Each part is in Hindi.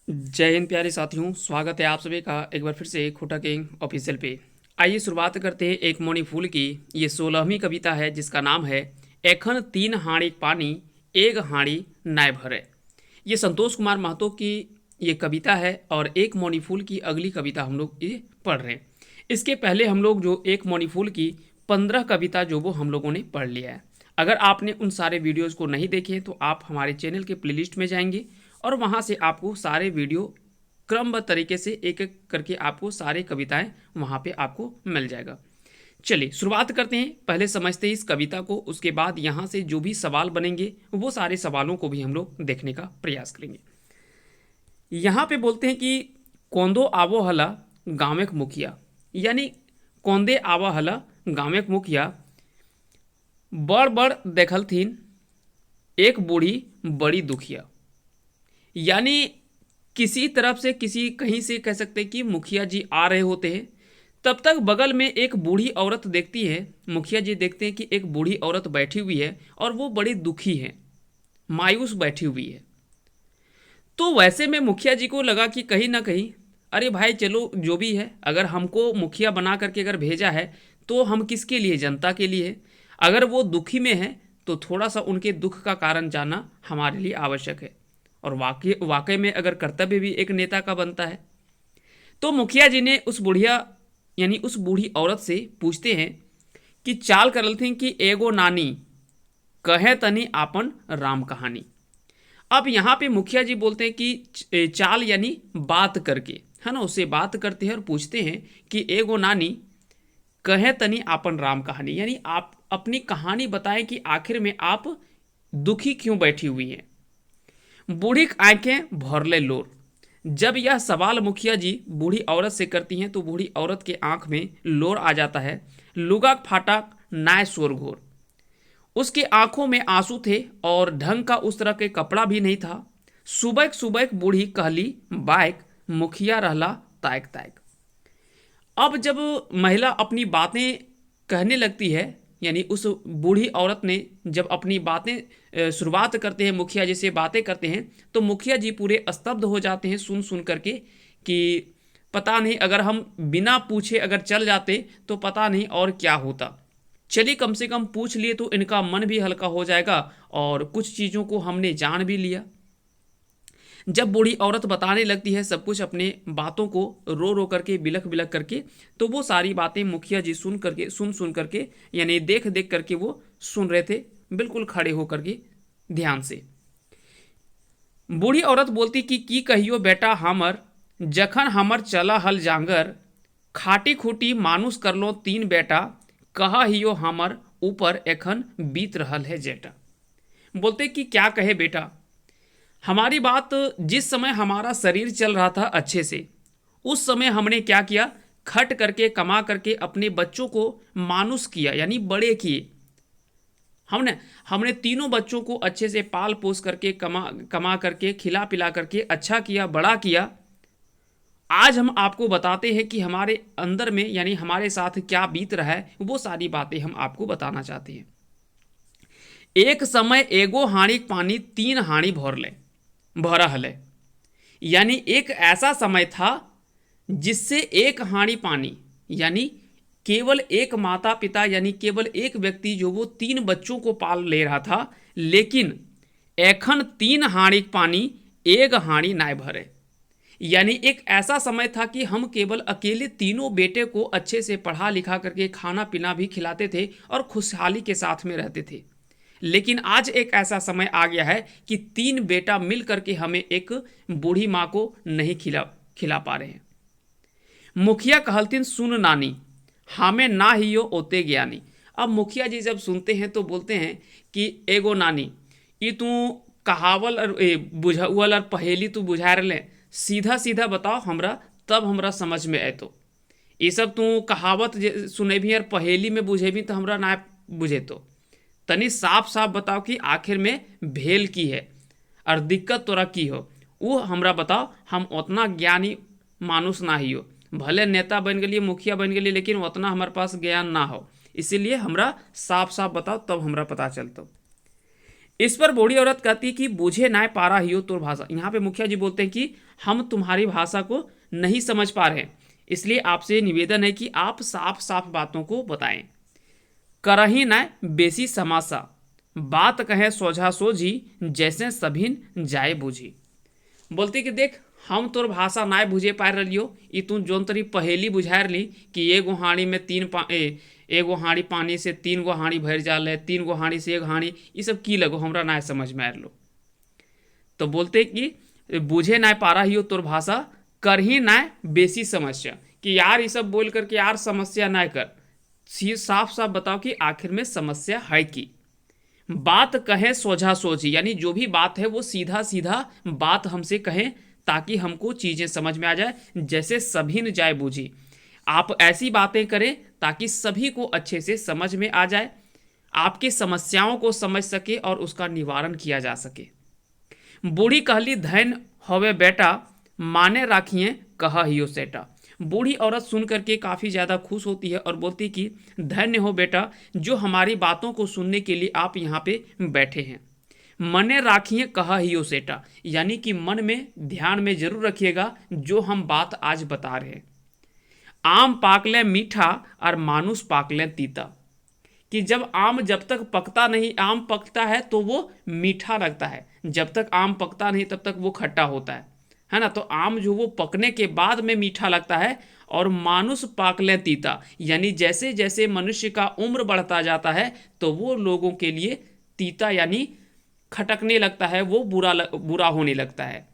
जय हिंद प्यारे साथियों, स्वागत है आप सभी का एक बार फिर से खोटा किंग ऑफिशियल पे। आइए शुरुआत करते हैं एक मौनी फूल की। ये 16वीं कविता है जिसका नाम है एखन तीन हाड़ी पानी एक हाड़ी नाय भरे। ये संतोष कुमार महतो की ये कविता है और एक मौनी फूल की अगली कविता हम लोग ये पढ़ रहे हैं। इसके पहले हम लोग जो एक मौनी फूल की 15 कविता जो वो हम लोगों ने पढ़ लिया है। अगर आपने उन सारे वीडियोज़ को नहीं देखे तो आप हमारे चैनल के प्लेलिस्ट में जाएंगे और वहाँ से आपको सारे वीडियो क्रमबद्ध तरीके से एक एक करके आपको सारी कविताएं वहाँ पे आपको मिल जाएगा। चलिए शुरुआत करते हैं। पहले समझते हैं इस कविता को, उसके बाद यहाँ से जो भी सवाल बनेंगे वो सारे सवालों को भी हम लोग देखने का प्रयास करेंगे। यहाँ पे बोलते हैं कि कौंदो आवो हला गाँवेक मुखिया, यानी कौंदे आवा हला गाँवेक मुखिया बड़ बड़ देखल थीन एक बूढ़ी बड़ी दुखिया। यानी किसी तरफ से किसी कहीं से कह सकते हैं कि मुखिया जी आ रहे होते हैं, तब तक बगल में एक बूढ़ी औरत देखती है। मुखिया जी देखते हैं कि एक बूढ़ी औरत बैठी हुई है और वो बड़ी दुखी है, मायूस बैठी हुई है। तो वैसे में मुखिया जी को लगा कि कहीं ना कहीं अरे भाई चलो जो भी है, अगर हमको मुखिया बना करके अगर भेजा है तो हम किसके लिए, जनता के लिए। अगर वो दुखी में है तो थोड़ा सा उनके दुख का कारण जानना हमारे लिए आवश्यक है और वाकई में अगर कर्तव्य भी एक नेता का बनता है। तो मुखिया जी ने उस बुढ़िया यानी उस बूढ़ी औरत से पूछते हैं कि चाल करल थी कि एगो नानी कहे तनी आपन राम कहानी। अब यहाँ पे मुखिया जी बोलते हैं कि चाल यानी बात करके, है ना, उससे बात करते हैं और पूछते हैं कि एगो नानी कहे तनी आपन राम कहानी, यानी आप अपनी कहानी बताएं कि आखिर में आप दुखी क्यों बैठी हुई हैं। बूढ़ी आंखें भरले लोर। जब यह सवाल मुखिया जी बूढ़ी औरत से करती हैं तो बूढ़ी औरत के आंख में लोर आ जाता है। लुगा फाटा नाय शोरघोर, उसकी आंखों में आंसू थे और ढंग का उस तरह के कपड़ा भी नहीं था। सुबह सुबह बूढ़ी कहली बाइक, मुखिया रहला तायक तायक। अब जब महिला अपनी बातें कहने लगती है, यानी उस बूढ़ी औरत ने जब अपनी बातें शुरुआत करते हैं, मुखिया जी से बातें करते हैं, तो मुखिया जी पूरे स्तब्ध हो जाते हैं सुन सुन करके कि पता नहीं अगर हम बिना पूछे अगर चल जाते तो पता नहीं और क्या होता। चलिए कम से कम पूछ लिए तो इनका मन भी हल्का हो जाएगा और कुछ चीज़ों को हमने जान भी लिया। जब बूढ़ी औरत बताने लगती है सब कुछ अपने बातों को रो रो करके बिलख बिलख करके, तो वो सारी बातें मुखिया जी सुन सुन करके यानी देख देख करके वो सुन रहे थे, बिल्कुल खड़े होकर के ध्यान से। बूढ़ी औरत बोलती कि की कहियो बेटा हमर, जखन हमर चला हल जांगर, खाटी खूटी मानुस करलो तीन बेटा, कहा हियो हमर ऊपर एखन बीत रहल है जेटा। बोलते कि क्या कहे बेटा, हमारी बात जिस समय हमारा शरीर चल रहा था अच्छे से, उस समय हमने क्या किया, खट करके कमा करके अपने बच्चों को मानुस किया यानी बड़े किए। हमने हमने तीनों बच्चों को अच्छे से पाल पोस करके कमा कमा करके खिला पिला करके अच्छा किया, बड़ा किया। आज हम आपको बताते हैं कि हमारे अंदर में यानी हमारे साथ क्या बीत रहा है, वो सारी बातें हम आपको बताना चाहते हैं। एक समय एगो हाड़ी पानी तीन हाड़ी भरा हले, यानी एक ऐसा समय था जिससे एक हाड़ी पानी यानी केवल एक माता पिता यानी केवल एक व्यक्ति जो वो तीन बच्चों को पाल ले रहा था, लेकिन एखन तीन हाड़ी पानी एक हाड़ी नाय भरे। यानी एक ऐसा समय था कि हम केवल अकेले तीनों बेटे को अच्छे से पढ़ा लिखा करके खाना पीना भी खिलाते थे और खुशहाली के साथ में रहते थे। लेकिन आज एक ऐसा समय आ गया है कि तीन बेटा मिल करके हमें एक बूढ़ी माँ को नहीं खिला पा रहे हैं। मुखिया कहलतिन सुन नानी, हमें ना हियो ओते ज्ञानी। अब मुखिया जी जब सुनते हैं तो बोलते हैं कि एगो नानी, ये तू कहावल और बुझावल और पहेली तू बुझा रहे, सीधा सीधा बताओ हमरा, तब हमरा समझ में आए। तो ये सब तू कहावत सुने भी और पहेली में बुझे भी तो हमरा ना बुझे। तो तनी साफ साफ बताओ कि आखिर में भेल की है और दिक्कत तोरा की हो, वो हमरा बताओ। हम उतना ज्ञानी मानुस ना ही हो, भले नेता बन गए मुखिया बन गए लेकिन उतना हमारे पास ज्ञान ना हो, इसीलिए हमरा साफ साफ बताओ तब हमरा पता चलता। इस पर बूढ़ी औरत कहती कि बूझे ना पारा हियो तोर भाषा। यहाँ पे मुखिया जी बोलते हैं कि हम तुम्हारी भाषा को नहीं समझ पा रहे हैं, इसलिए आपसे निवेदन है कि आप साफ साफ बातों को बताएं। करही न बेसी समासा, बात कहे सोझा सोझी, जैसे सभिन जाए बूझी। बोलती कि देख हम तोर भाषा ना बुझे पा रहियो, ई तू जोन तरी पहेली बुझा रही कि एगो हाड़ी में एगो हाड़ी पानी से 3 गो हाड़ी भर जाल है, 3 गो हाड़ी से एक हाड़ी, ये सब की लगो हमरा ना समझ में आ लो। तो बोलते कि बुझे ना पा रही हो तोर भाषा, कर ही ना बेसी समस्या, कि यार ये सब बोल करके यार समस्या ना कर, साफ साफ बताओ कि आखिर में समस्या है की। बात कहे सोझा सोझी, यानी जो भी बात है वो सीधा सीधा बात हमसे कहें ताकि हमको चीजें समझ में आ जाए, जैसे सभी न जाए बूझी। आप ऐसी बातें करें ताकि सभी को अच्छे से समझ में आ जाए, आपकी समस्याओं को समझ सके और उसका निवारण किया जा सके। बूढ़ी कहली धैन होवे बेटा, माने राखिए कहा हियो सेटा। बूढ़ी औरत सुन करके काफ़ी ज़्यादा खुश होती है और बोलती कि धन्य हो बेटा, जो हमारी बातों को सुनने के लिए आप यहाँ पे बैठे हैं। मने राखिए कहा हियो सेटा, यानी कि मन में ध्यान में जरूर रखिएगा जो हम बात आज बता रहे हैं। आम पाकले मीठा और मानुष पाकले तीता, कि जब तक पकता नहीं, आम पकता है तो वो मीठा लगता है, जब तक आम पकता नहीं तब तक वो खट्टा होता है ना। तो आम जो वो पकने के बाद में मीठा लगता है। और मानुष पाकले तीता, यानी जैसे जैसे मनुष्य का उम्र बढ़ता जाता है तो वो लोगों के लिए तीता यानी खटकने लगता है, वो बुरा होने लगता है।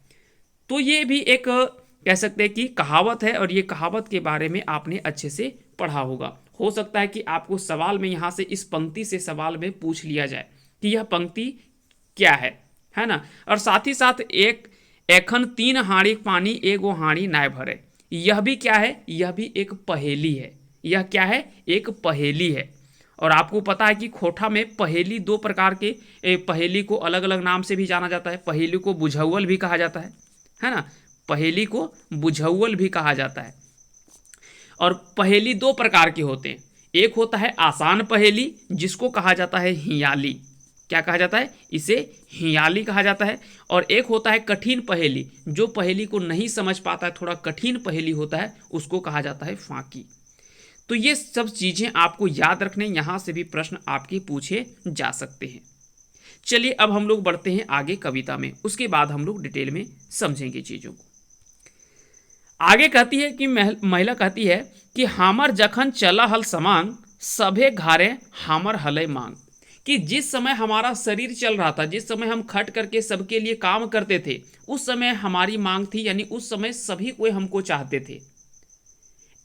तो ये भी एक कह सकते हैं कि कहावत है, और ये कहावत के बारे में आपने अच्छे से पढ़ा होगा। हो सकता है कि आपको सवाल में यहाँ से इस पंक्ति से सवाल में पूछ लिया जाए कि यह पंक्ति क्या है ना। और साथ ही साथ एक एखन 3 हाड़ी पानी एगो हाड़ी नाय भरे, यह भी क्या है, यह भी एक पहेली है। यह क्या है, एक पहेली है। और आपको पता है कि खोटा में पहेली 2 प्रकार के, पहेली को अलग अलग नाम से भी जाना जाता है। पहेली को बुझौल भी कहा जाता है ना, पहेली को बुझौल भी कहा जाता है। और पहेली 2 प्रकार के होते हैं, एक होता है आसान पहेली जिसको कहा जाता है हियाली, क्या कहा जाता है, इसे हियाली कहा जाता है। और एक होता है कठिन पहेली, जो पहेली को नहीं समझ पाता है, थोड़ा कठिन पहेली होता है, उसको कहा जाता है फांकी। तो ये सब चीजें आपको याद रखने, यहां से भी प्रश्न आपके पूछे जा सकते हैं। चलिए अब हम लोग बढ़ते हैं आगे कविता में, उसके बाद हम लोग डिटेल में समझेंगे चीजों को। आगे कहती है कि महिला कहती है कि हामर जखन चला हल समांग, सभे घारे हामर हलय मांग, कि जिस समय हमारा शरीर चल रहा था, जिस समय हम खट करके सबके लिए काम करते थे, उस समय हमारी मांग थी, यानी उस समय सभी कोई हमको चाहते थे।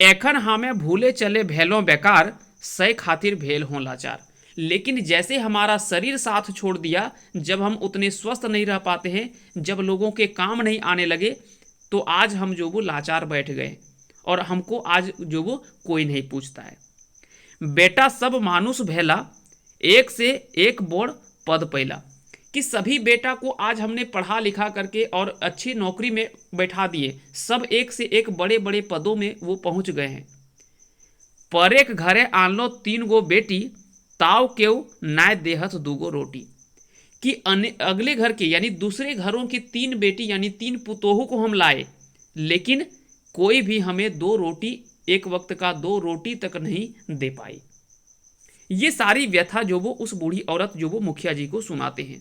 एखन हमें भूले चले भेलों बेकार, सय खातिर भेल हों लाचार, लेकिन जैसे हमारा शरीर साथ छोड़ दिया, जब हम उतने स्वस्थ नहीं रह पाते हैं, जब लोगों के काम नहीं आने लगे, तो आज हम जो वो लाचार बैठ गए और हमको आज जो वो कोई नहीं पूछता है। बेटा सब मानुष भेला, एक से एक बोड़ पद पैला, कि सभी बेटा को आज हमने पढ़ा लिखा करके और अच्छी नौकरी में बैठा दिए, सब एक से एक बड़े बड़े पदों में वो पहुंच गए हैं। पर एक घरे आनलो 3 गो बेटी, ताव केव नाय देहत 2 गो रोटी, कि अगले घर के यानी दूसरे घरों की 3 बेटी यानी 3 पुतोहू को हम लाए, लेकिन कोई भी हमें 2 रोटी, एक वक्त का 2 रोटी तक नहीं दे पाई। ये सारी व्यथा जो वो उस बूढ़ी औरत जो वो मुखिया जी को सुनाते हैं।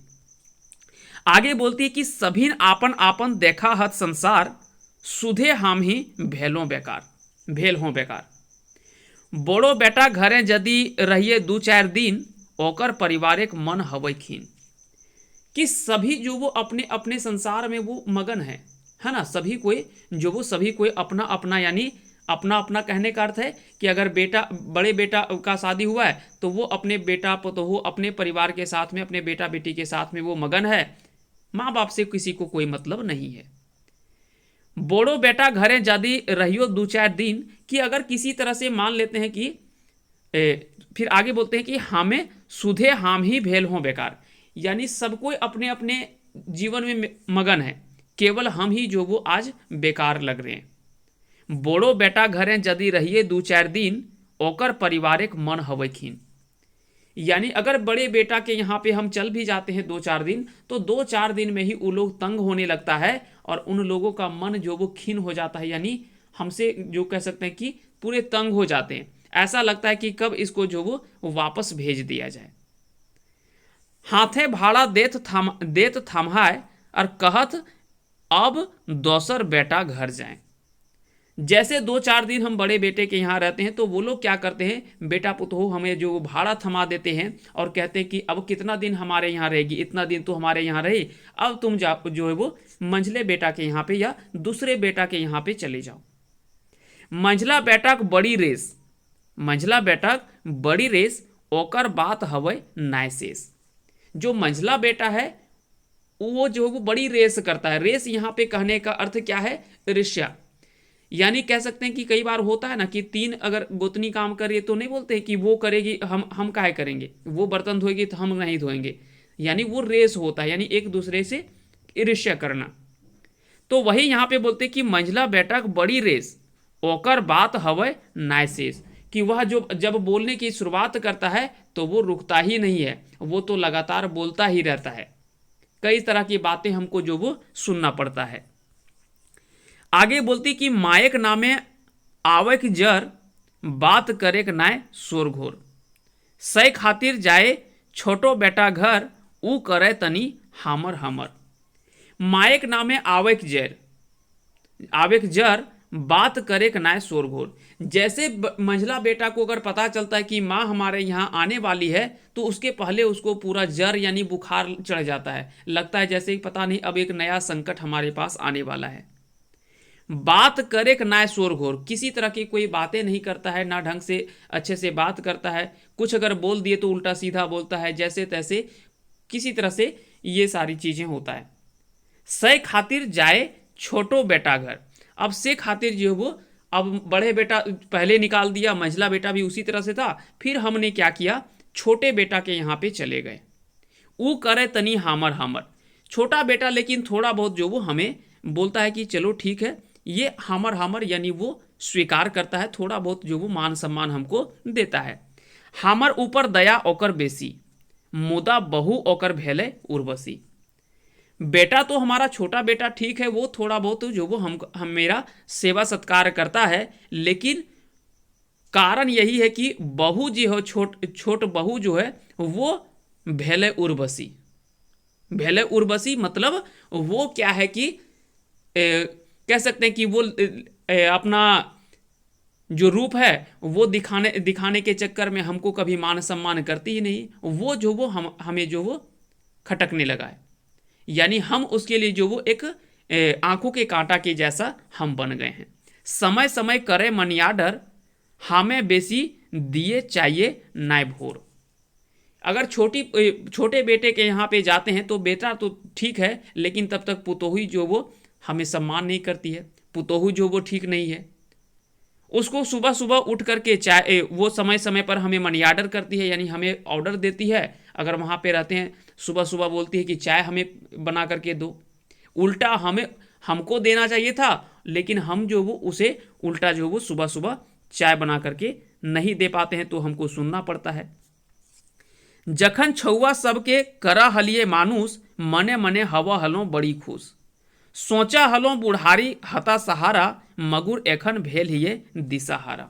आगे बोलती है कि सभी आपन आपन देखा हत संसार, सुधे हम ही भेल हों बेकार। बड़ो बेटा घरे यदि रहिए 2-4 दिन, ओकर परिवारिक मन हवै खीन, कि सभी जो वो अपने अपने संसार में वो मगन है ना। सभी कोई अपना अपना, यानी अपना अपना कहने का अर्थ है कि अगर बड़े बेटा का शादी हुआ है तो वो अपने बेटा पतोहू अपने परिवार के साथ में, अपने बेटा बेटी के साथ में वो मगन है, माँ बाप से किसी को कोई मतलब नहीं है। बड़ो बेटा घरे यदि रहियो 2-4 दिन, कि अगर किसी तरह से मान लेते हैं कि फिर आगे बोलते हैं कि हमें सुधे हम ही भेल हों बेकार, यानी सब कोई अपने अपने जीवन में मगन है, केवल हम ही जो वो आज बेकार लग रहे हैं। बड़ो बेटा घरे यदि रहिए 2-4 दिन, ओकर परिवारिक मन हवै खीन, यानी अगर बड़े बेटा के यहाँ पे हम चल भी जाते हैं 2-4 दिन, तो 2-4 दिन में ही वो लोग तंग होने लगता है और उन लोगों का मन जो वो खिन्न हो जाता है, यानी हमसे जो कह सकते हैं कि पूरे तंग हो जाते हैं। ऐसा लगता है कि कब इसको जो वो वापस भेज दिया जाए। हाथे भाड़ा देत थमहाय और कहत अब दोसर बेटा घर जाए। जैसे 2-4 दिन हम बड़े बेटे के यहाँ रहते हैं तो वो लोग क्या करते हैं, बेटा पुतोहू हमें जो भाड़ा थमा देते हैं और कहते हैं कि अब कितना दिन हमारे यहाँ रहेगी, इतना दिन तो हमारे यहाँ रही, अब तुम जा जो है वो मंझले बेटा के यहाँ पे या दूसरे बेटा के यहाँ पे चले जाओ। मंझला बेटाक बड़ी रेस, मंझला बेटाक बड़ी रेस ओकर बात हवय नाय शेष। जो मंझला बेटा है वो जो वो बड़ी रेस करता है। रेस यहाँ पे कहने का अर्थ क्या है, ईर्ष्या। यानी कह सकते हैं कि कई बार होता है ना कि 3 अगर गोतनी काम कर रही है तो नहीं बोलते कि वो करेगी हम काहे करेंगे, वो बर्तन धोएगी तो हम नहीं धोएंगे, यानी वो रेस होता है, यानी एक दूसरे से ईर्ष्या करना। तो वही यहाँ पे बोलते कि मंझला बेटा बड़ी रेस ओकर बात हवय नाय शेष, कि वह जो जब बोलने की शुरुआत करता है तो वो रुकता ही नहीं है, वो तो लगातार बोलता ही रहता है। कई तरह की बातें हमको जो वो सुनना पड़ता है। आगे बोलती कि मायक नामे आवक जर बात करे के नाय शोर घोर, सै खातिर जाए छोटो बेटा घर ऊ करे तनी हमर हमर। मायक नामे आवक जर बात करे के नाय शोर घोर। जैसे मंझला बेटा को अगर पता चलता है कि माँ हमारे यहाँ आने वाली है तो उसके पहले उसको पूरा जर यानी बुखार चढ़ जाता है, लगता है जैसे पता नहीं अब एक नया संकट हमारे पास आने वाला है। बात करे कि ना शोर घोर, किसी तरह की कोई बातें नहीं करता है, ना ढंग से अच्छे से बात करता है, कुछ अगर बोल दिए तो उल्टा सीधा बोलता है, जैसे तैसे किसी तरह से ये सारी चीजें होता है। सै खातिर जाए छोटो बेटा घर, अब से खातिर जो वो अब बड़े बेटा पहले निकाल दिया, मंझला बेटा भी उसी तरह से था, फिर हमने क्या किया, छोटे बेटा के यहाँ पे चले गए। ऊ करे तनी हामर हामर, छोटा बेटा लेकिन थोड़ा बहुत जो वो हमें बोलता है कि चलो ठीक है, ये हामर हामर यानी वो स्वीकार करता है, थोड़ा बहुत जो वो मान सम्मान हमको देता है। हामर ऊपर दया ओकर बेसी, मुदा बहु ओकर भेले उर्वशी। बेटा तो हमारा छोटा बेटा ठीक है, वो थोड़ा बहुत जो वो हम मेरा सेवा सत्कार करता है, लेकिन कारण यही है कि बहू जी हो छोट बहू जो है वो भेले उर्वशी। भेले उर्वशी मतलब वो क्या है कि कह सकते हैं कि वो अपना जो रूप है वो दिखाने के चक्कर में हमको कभी मान सम्मान करती ही नहीं, वो जो वो हमें जो वो खटकने लगा है, यानी हम उसके लिए जो वो एक आंखों के कांटा के जैसा हम बन गए हैं। समय समय करे मनियाडर, हमें बेसी दिए चाहिए नाय भोर। अगर छोटे बेटे के यहाँ पे जाते हैं तो बेटा तो ठीक है, लेकिन तब तक पुतोही जो वो हमें सम्मान नहीं करती है, पुतोहू जो वो ठीक नहीं है, उसको सुबह सुबह उठ करके चाय वो समय समय पर हमें मनी आर्डर करती है, यानी हमें ऑर्डर देती है। अगर वहाँ पे रहते हैं सुबह सुबह बोलती है कि चाय हमें बना करके दो, उल्टा हमको देना चाहिए था, लेकिन हम जो वो उसे उल्टा जो वो सुबह सुबह चाय बना करके नहीं दे पाते हैं, तो हमको सुनना पड़ता है। जखन छुआ सबके करा हलिए मानुस, मने मने हवा हलो बड़ी खुश, सोचा हलो बुढ़ारी हता सहारा, मगुर एखन भेल हिये दिशाहारा।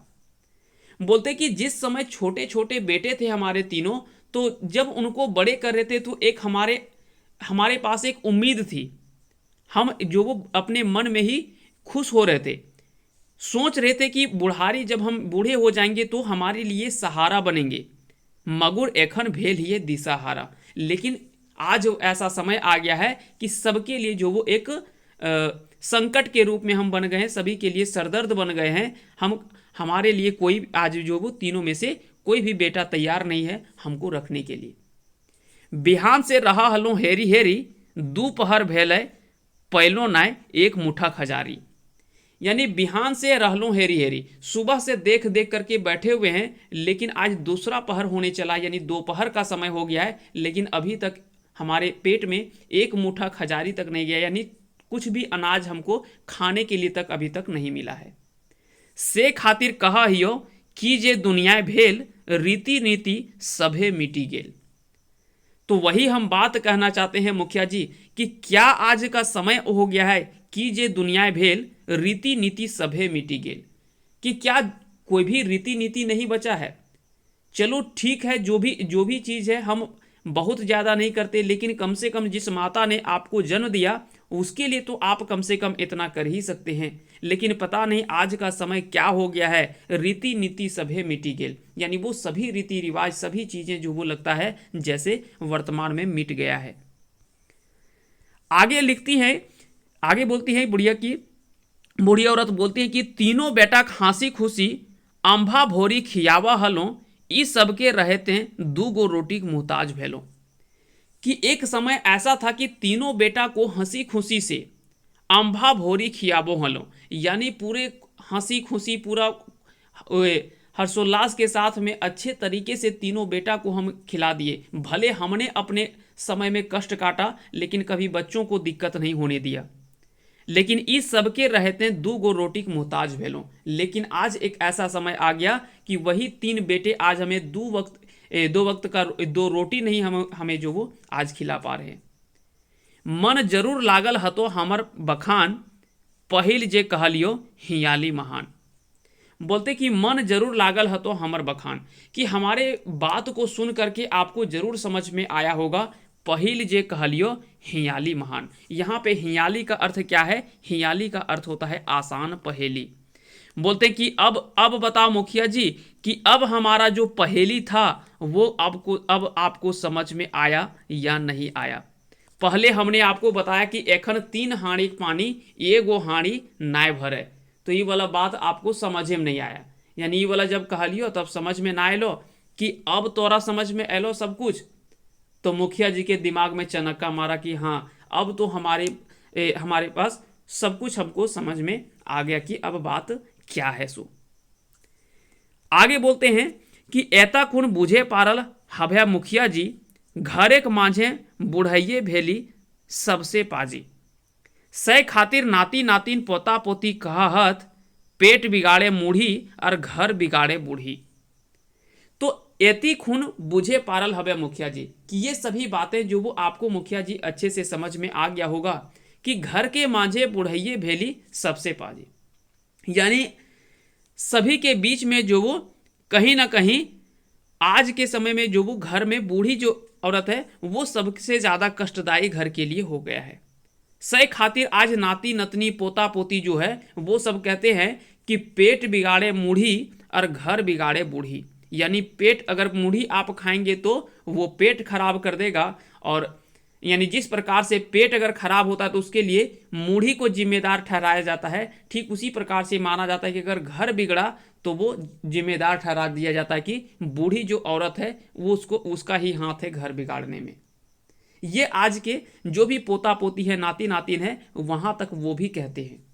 बोलते कि जिस समय छोटे छोटे बेटे थे हमारे तीनों, तो जब उनको बड़े कर रहे थे तो एक हमारे पास एक उम्मीद थी, हम जो वो अपने मन में ही खुश हो रहे थे, सोच रहे थे कि बुढ़ारी जब हम बूढ़े हो जाएंगे तो हमारे लिए सहारा बनेंगे। मगुर एखन भेल हिये दिशाहारा, लेकिन आज ऐसा समय आ गया है कि सबके लिए जो वो एक संकट के रूप में हम बन गए हैं, सभी के लिए सरदर्द बन गए हैं। हमारे लिए कोई आज जो वो तीनों में से कोई भी बेटा तैयार नहीं है हमको रखने के लिए। बिहान से रहा हलो हेरी हेरी, दोपहर भेले पैलो नाय एक मुठा खजारी। यानी बिहान से रहलो हेरी हेरी, सुबह से देख देख करके बैठे हुए हैं, लेकिन आज दूसरा पहर होने चला, यानी दोपहर का समय हो गया है, लेकिन अभी तक हमारे पेट में एक मुठा खजारी तक नहीं गया, यानी कुछ भी अनाज हमको खाने के लिए तक अभी तक नहीं मिला है। से खातिर कहा हियो कीजे दुनिया भेल, रीति नीति सभे मिटी गेल। तो वही हम बात कहना चाहते हैं मुखिया जी कि क्या आज का समय हो गया है कि जे दुनिया भेल, रीति नीति सभे मिटी गेल, कि क्या कोई भी रीति नीति नहीं बचा है। चलो ठीक है, जो भी चीज़ है हम बहुत ज़्यादा नहीं करते, लेकिन कम से कम जिस माता ने आपको जन्म दिया उसके लिए तो आप कम से कम इतना कर ही सकते हैं। लेकिन पता नहीं आज का समय क्या हो गया है, रीति नीति सभे मिटी गेल, यानी वो सभी रीति रिवाज सभी चीज़ें जो वो लगता है जैसे वर्तमान में मिट गया है। आगे लिखती है, आगे बोलती है बूढ़ी औरत बोलती है कि तीनों बेटा खांसी खुशी, अंभा भोरी खियावा हलो, इस सबके रहते दू गो रोटी के मोहताज भेलो। कि एक समय ऐसा था कि तीनों बेटा को हंसी खुशी से अंभा भोरी खियाबो हलो, यानी पूरे हंसी खुशी पूरा हर्षोल्लास के साथ में अच्छे तरीके से तीनों बेटा को हम खिला दिए। भले हमने अपने समय में कष्ट काटा लेकिन कभी बच्चों को दिक्कत नहीं होने दिया। लेकिन इस सबके रहते दू गो रोटी के मोहताज भेलों। लेकिन आज एक ऐसा समय आ गया कि वही तीन बेटे आज हमें दो वक्त का दो रोटी नहीं हमें जो वो आज खिला पा रहे हैं। मन जरूर लागल हतो हमर बखान, पहिल जे कहलियो हियाली महान। बोलते कि मन जरूर लागल हतो हमर बखान, कि हमारे बात को सुन करके आपको जरूर समझ में आया होगा पहिल जे कहलियो हियाली महान। यहाँ पे हियाली का अर्थ क्या है? हियाली का अर्थ होता है आसान पहेली। बोलते कि अब बताओ मुखिया जी कि अब हमारा जो पहेली था वो अब आपको समझ में आया या नहीं आया। पहले हमने आपको बताया कि एखन 3 हाड़ी पानी एगो हाड़ी नाय भरे, तो ये वाला बात आपको समझ में नहीं आया, यानी ये वाला जब कहलियो तब समझ में ना आयलो कि अब तोरा समझ में आयलो सब कुछ। तो मुखिया जी के दिमाग में चनक्का मारा कि हाँ अब तो हमारे पास सब कुछ हमको समझ में आ गया कि अब बात क्या है। सो आगे बोलते हैं कि एता कुन बुझे पारल हभया मुखिया जी, घरेक माझे बुढ़ैये भेली सबसे पाजी। सै खातिर नाती नातिन पोता पोती कहत, पेट बिगाड़े मूढ़ी और घर बिगाड़े बूढ़ी। तो एती खून बुझे पारल हवे मुखिया जी, कि ये सभी बातें जो वो आपको मुखिया जी अच्छे से समझ में आ गया होगा कि घर के माझे बुढ़ैये भेली सबसे पाजी, यानी सभी के बीच में जो वो कहीं ना कहीं आज के समय में जो वो घर में बूढ़ी जो औरत है वो सबसे ज़्यादा कष्टदायी घर के लिए हो गया है। सै खातिर आज नाती नतनी पोता पोती जो है वो सब कहते हैं कि पेट बिगाड़े मूढ़ी और घर बिगाड़े बूढ़ी, यानी पेट अगर मूढ़ी आप खाएंगे तो वो पेट खराब कर देगा, और यानी जिस प्रकार से पेट अगर खराब होता है तो उसके लिए मूढ़ी को जिम्मेदार ठहराया जाता है, ठीक उसी प्रकार से माना जाता है कि अगर घर बिगड़ा तो वो जिम्मेदार ठहरा दिया जाता है कि बूढ़ी जो औरत है वो उसका ही हाथ है घर बिगाड़ने में। ये आज के जो भी पोता पोती है नाती नातिन है वहां तक वो भी कहते हैं।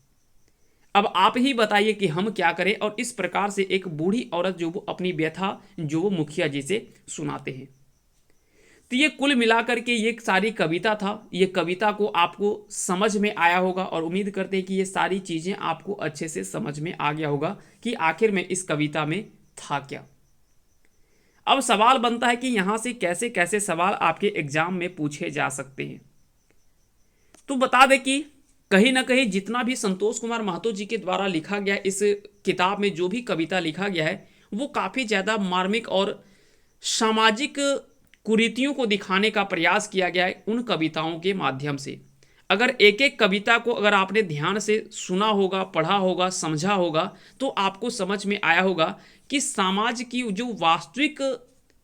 अब आप ही बताइए कि हम क्या करें। और इस प्रकार से एक बूढ़ी औरत जो वो अपनी व्यथा जो वो मुखिया जी से सुनाते हैं। तो ये कुल मिलाकर के ये सारी कविता था। ये कविता को आपको समझ में आया होगा और उम्मीद करते हैं कि ये सारी चीज़ें आपको अच्छे से समझ में आ गया होगा कि आखिर में इस कविता में था क्या। अब सवाल बनता है कि यहाँ से कैसे कैसे सवाल आपके एग्जाम में पूछे जा सकते हैं। तो बता दें कि कहीं ना कहीं जितना भी संतोष कुमार महतो जी के द्वारा लिखा गया इस किताब में जो भी कविता लिखा गया है वो काफ़ी ज़्यादा मार्मिक और सामाजिक कुरीतियों को दिखाने का प्रयास किया गया है उन कविताओं के माध्यम से। अगर एक एक कविता को अगर आपने ध्यान से सुना होगा, पढ़ा होगा, समझा होगा तो आपको समझ में आया होगा कि समाज की जो वास्तविक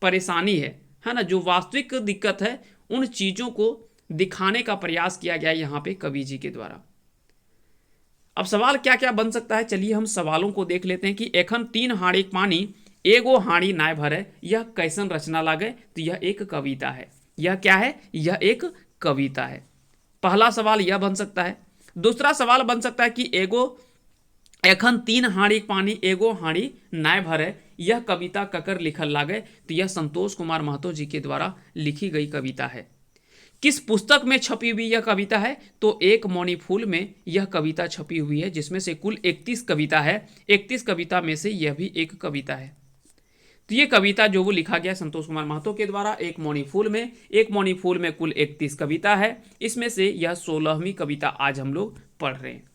परेशानी है ना, जो वास्तविक दिक्कत है, उन चीज़ों को दिखाने का प्रयास किया गया है यहाँ पे कवि जी के द्वारा। अब सवाल क्या क्या बन सकता है, चलिए हम सवालों को देख लेते हैं कि एखन 3 हाड़ी पानी एगो हाड़ी नाय भरे, यह कैसन रचना लागे। तो यह एक कविता है। यह क्या है? यह एक कविता है। पहला सवाल यह बन सकता है। दूसरा सवाल बन सकता है कि एखन 3 हाड़ी पानी एगो हाड़ी नाय भरे, यह कविता ककर लिखल लागे। तो यह संतोष कुमार महतो जी के द्वारा लिखी गई कविता है। किस पुस्तक में छपी हुई यह कविता है? तो एक मौनी फूल में यह कविता छपी हुई है, जिसमें से कुल 31 कविता है। 31 कविता में से यह भी एक कविता है। तो ये कविता जो वो लिखा गया संतोष कुमार महतो के द्वारा एक मौनी फूल में। एक मौनी फूल में कुल 31 कविता है, इसमें से यह 16वीं कविता आज हम लोग पढ़ रहे हैं।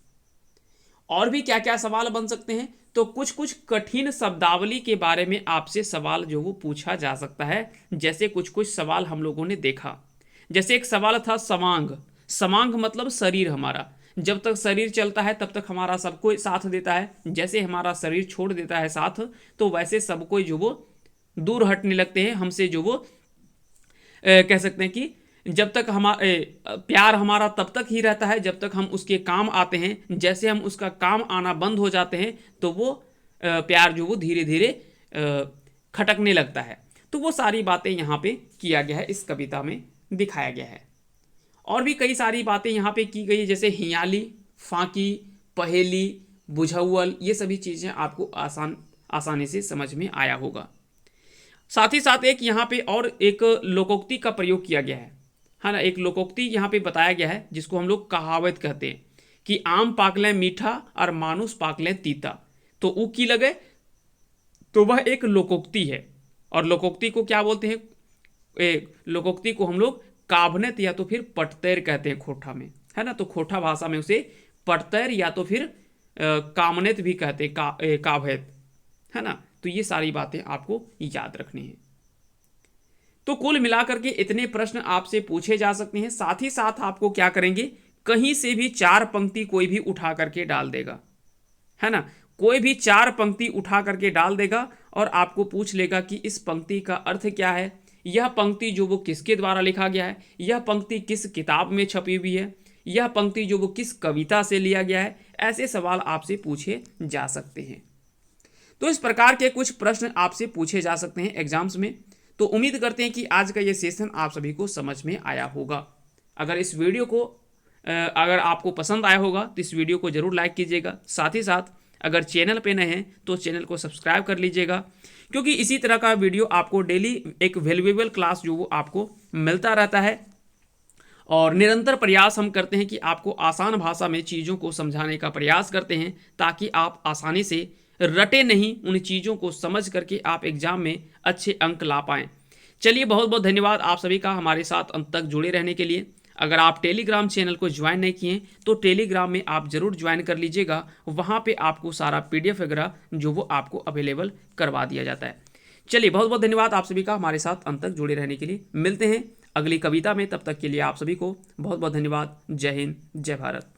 और भी क्या क्या सवाल बन सकते हैं? तो कुछ कुछ कठिन शब्दावली के बारे में आपसे सवाल जो वो पूछा जा सकता है। जैसे कुछ कुछ सवाल हम लोगों ने देखा, जैसे एक सवाल था समांग। समांग मतलब शरीर हमारा, जब तक शरीर चलता है तब तक हमारा सब कोई साथ देता है, जैसे हमारा शरीर छोड़ देता है साथ, तो वैसे सब कोई जो वो दूर हटने लगते हैं हमसे, जो वो कह सकते हैं कि जब तक प्यार हमारा तब तक ही रहता है जब तक हम उसके काम आते हैं। जैसे हम उसका काम आना बंद हो जाते हैं तो वो प्यार जो वो धीरे धीरे खटकने लगता है। तो वो सारी बातें यहाँ पे किया गया है, इस कविता में दिखाया गया है। और भी कई सारी बातें यहाँ पे की गई, जैसे हियाली, फांकी, पहेली, बुझौल, ये सभी चीज़ें आपको आसानी से समझ में आया होगा। साथ ही साथ एक यहाँ पे और एक लोकोक्ति का प्रयोग किया गया है ना। एक लोकोक्ति यहाँ पे बताया गया है जिसको हम लोग कहावत कहते हैं कि आम पाकलें मीठा और मानुस पाकलें तीता, तो ऊ की लगे, तो वह एक लोकोक्ति है। और लोकोक्ति को क्या बोलते हैं? लोकोक्ति को हम लोग काभनत या तो फिर पटतैर कहते हैं खोठा में, है ना। तो खोठा भाषा में उसे पटतैर या तो फिर कामनेत भी कहते हैं, काभैत, है ना। तो ये सारी बातें आपको याद रखनी है। तो कुल मिलाकर के इतने प्रश्न आपसे पूछे जा सकते हैं। साथ ही साथ आपको क्या करेंगे, कहीं से भी 4 पंक्ति कोई भी उठा करके डाल देगा, है ना। कोई भी 4 पंक्ति उठा करके डाल देगा और आपको पूछ लेगा कि इस पंक्ति का अर्थ क्या है, यह पंक्ति जो वो किसके द्वारा लिखा गया है, यह पंक्ति किस किताब में छपी हुई है, यह पंक्ति जो वो किस कविता से लिया गया है। ऐसे सवाल आपसे पूछे जा सकते हैं। तो इस प्रकार के कुछ प्रश्न आपसे पूछे जा सकते हैं एग्जाम्स में। तो उम्मीद करते हैं कि आज का ये सेशन आप सभी को समझ में आया होगा। अगर इस वीडियो को अगर आपको पसंद आया होगा तो इस वीडियो को जरूर लाइक कीजिएगा। साथ ही साथ अगर चैनल पे नए हैं तो चैनल को सब्सक्राइब कर लीजिएगा, क्योंकि इसी तरह का वीडियो आपको डेली एक वैल्यूएबल क्लास जो वो आपको मिलता रहता है। और निरंतर प्रयास हम करते हैं कि आपको आसान भाषा में चीज़ों को समझाने का प्रयास करते हैं, ताकि आप आसानी से रटे नहीं, उन चीज़ों को समझ करके आप एग्जाम में अच्छे अंक ला पाएँ। चलिए, बहुत बहुत धन्यवाद आप सभी का हमारे साथ अंत तक जुड़े रहने के लिए। अगर आप टेलीग्राम चैनल को ज्वाइन नहीं किए तो टेलीग्राम में आप ज़रूर ज्वाइन कर लीजिएगा। वहाँ पे आपको सारा PDF वगैरह जो वो आपको अवेलेबल करवा दिया जाता है। चलिए, बहुत बहुत धन्यवाद आप सभी का हमारे साथ अंत तक जुड़े रहने के लिए। मिलते हैं अगली कविता में, तब तक के लिए आप सभी को बहुत बहुत धन्यवाद। जय हिंद, जय भारत।